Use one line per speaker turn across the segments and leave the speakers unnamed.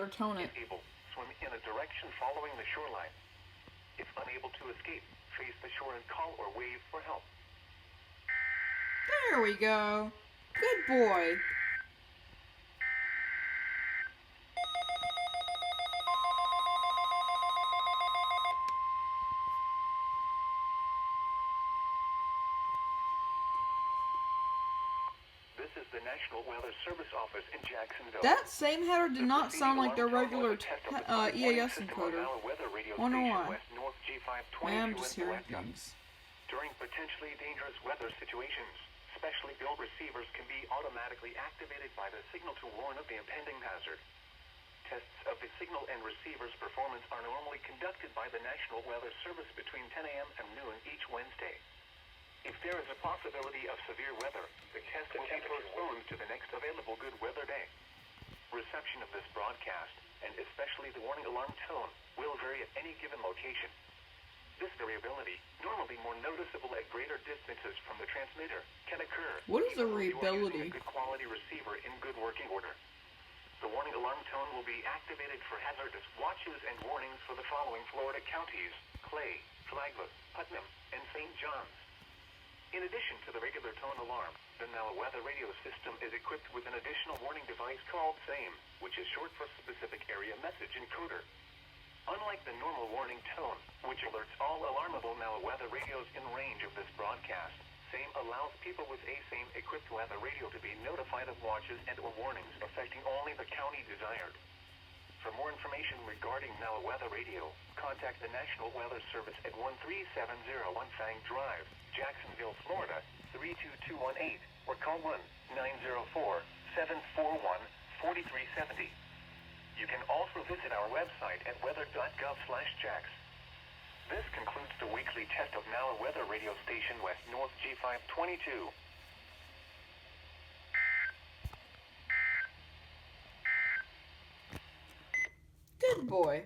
or tone it.
If able, swim in a direction following the shoreline. If unable to escape, face the shore and call or wave for help.
There we go. Good boy.
This is the National Weather Service office in Jacksonville.
That same header did not sound like their regular EAS encoder. Wonder why. I'm just hearing things.
During potentially dangerous weather situations, specially built receivers can be automatically activated by the signal to warn of the impending hazard. Tests of the signal and receiver's performance are normally conducted by the National Weather Service between 10 a.m. and noon each Wednesday. If there is a possibility of severe weather, the test will be postponed to the next available good weather day. Reception of this broadcast, and especially the warning alarm tone, will vary at any given location. This variability, normally more noticeable at greater distances from the transmitter, can occur
What is
even though you are
variability?
using a good quality receiver in good working order. The warning alarm tone will be activated for hazardous watches and warnings for the following Florida counties: Clay, Flagler, Putnam, and St. John's. In addition to the regular tone alarm, the NOAA radio system is equipped with an additional warning device called SAME, which is short for Specific Area Message Encoder. Unlike the normal warning tone, which alerts all alarmable NOAA radios in range of this broadcast, SAME allows people with a SAME-equipped weather radio to be notified of watches and or warnings affecting only the county desired. For more information regarding NOAA radio, contact the National Weather Service at 13701 Fang Drive, Jacksonville, Florida, 32218, or call 1-904-741-4370. You can also visit our website at weather.gov/jacks. This concludes the weekly test of NOAA Weather Radio Station West North G522.
Good boy.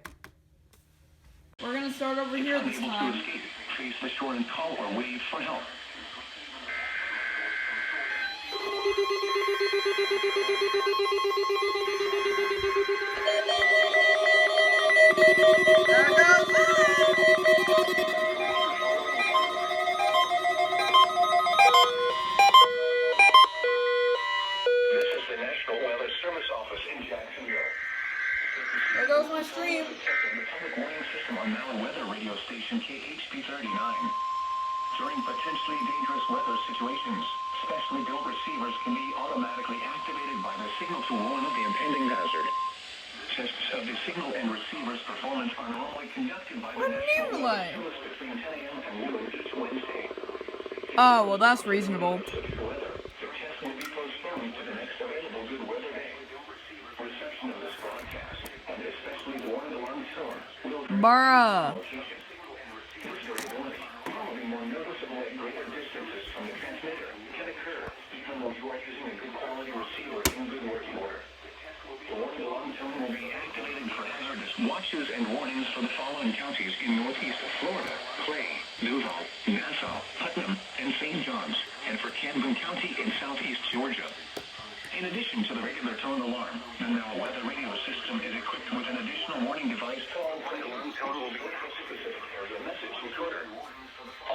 We're gonna start over here this time.
Face the shore and call or wave for help.
There it goes.
This is the National Weather Service office in Jacksonville.
There goes my stream.
The public warning system on NOAA Weather Radio Station KHP39. During potentially dangerous weather situations, specially built receivers can be automatically activated by the signal to warn of the impending hazard. Tests of the signal and receiver's performance are normally conducted by the National Weather Service between 10 a.m. and noon each Wednesday.
Oh, well, that's reasonable.
The test will be postponed to the next available good weather day. Reception of this broadcast, and especially the warning alarm tone, will
Bruh.
This variability, probably more noticeable at greater distances from the transmitter, can occur even though you are using a good quality receiver in good working order. The warning alarm tone will be activated for hazardous watches and warnings for the following counties in northeast Florida: Clay, Duval, Nassau, Putnam, and St. John's, and for Camden County in southeast Georgia. In addition to the regular tone alarm, the NOAA Weather Radio system is equipped with an additional warning device called the alarm tone will be a specific area message encoder.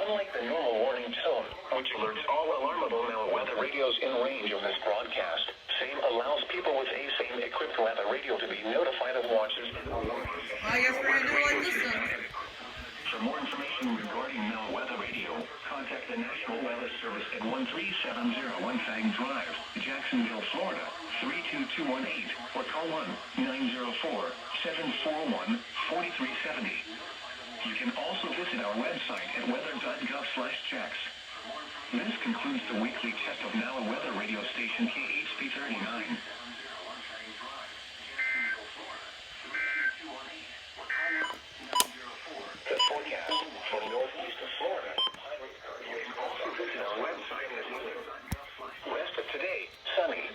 Unlike the normal warning tone, which alerts all alarmable NOAA Weather radios in range of this broadcast, SAME allows people with a SAME-equipped weather radio to be notified of watches and warnings.
I guess we're gonna do it like this then.
For more information regarding NOAA Weather Radio, contact the National Weather Service at 13701 Fang Drive, Jacksonville, Florida, 32218, or call 1-904-741-4370. You can also visit our website at weather.gov/jacks. This concludes the weekly test of NOAA Weather Radio Station KHP39. The forecast for northeast of Florida. You can also visit our website this evening. West of today, sunny.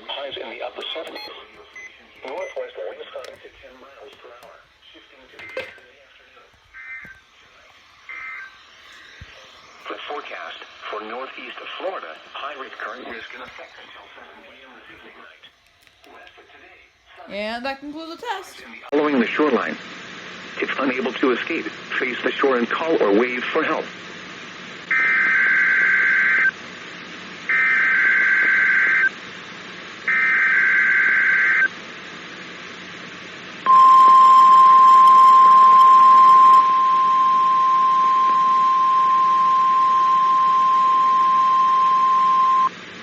Highs in the upper 70s. Northwest winds 5 to 10 miles per hour, shifting to the east in the afternoon. The forecast for northeast of Florida, high rate current risk in effect until 7 p.m. this evening night. West of today, sunny.
And that concludes the test.
Following the shoreline. If unable to escape, face the shore and call or wave for help.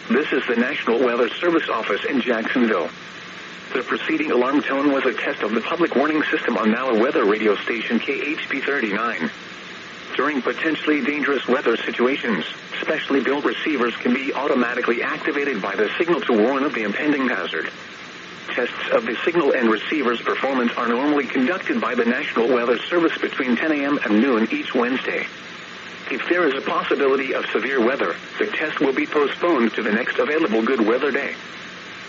This is the National Weather Service Office in Jacksonville. The preceding alarm tone was a test of the public warning system on NOAA weather radio station KHP39. During potentially dangerous weather situations, specially built receivers can be automatically activated by the signal to warn of the impending hazard. Tests of the signal and receiver's performance are normally conducted by the National Weather Service between 10 a.m. and noon each Wednesday. If there is a possibility of severe weather, the test will be postponed to the next available good weather day.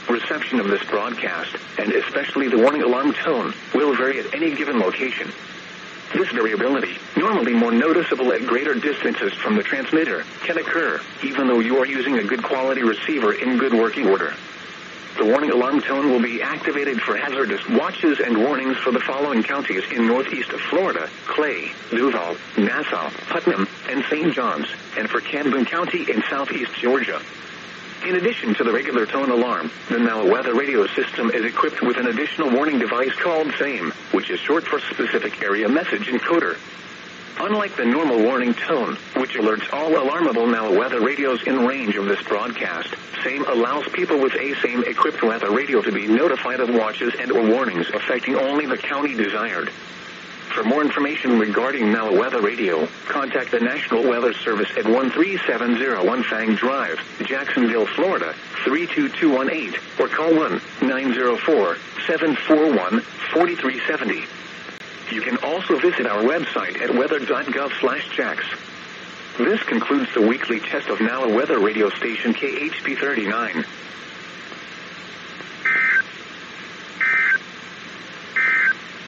Reception of this broadcast, and especially the warning alarm tone, will vary at any given location. This variability, normally more noticeable at greater distances from the transmitter, can occur even though you are using a good quality receiver in good working order. The warning alarm tone will be activated for hazardous watches and warnings for the following counties in northeast Florida: Clay, Duval, Nassau, Putnam, and St. Johns, and for Camden County in southeast Georgia. In addition to the regular tone alarm, the NOAA weather radio system is equipped with an additional warning device called SAME, which is short for Specific Area Message Encoder. Unlike the normal warning tone, which alerts all alarmable NOAA weather radios in range of this broadcast, SAME allows people with a SAME-equipped weather radio to be notified of watches and or warnings affecting only the county desired. For more information regarding NOAA weather radio, contact the National Weather Service at 13701 Fang Drive, Jacksonville, Florida, 32218, or call 1-904-741-4370. You can also visit our website at weather.gov/jacks. This concludes the weekly test of NOAA weather radio station KHP39.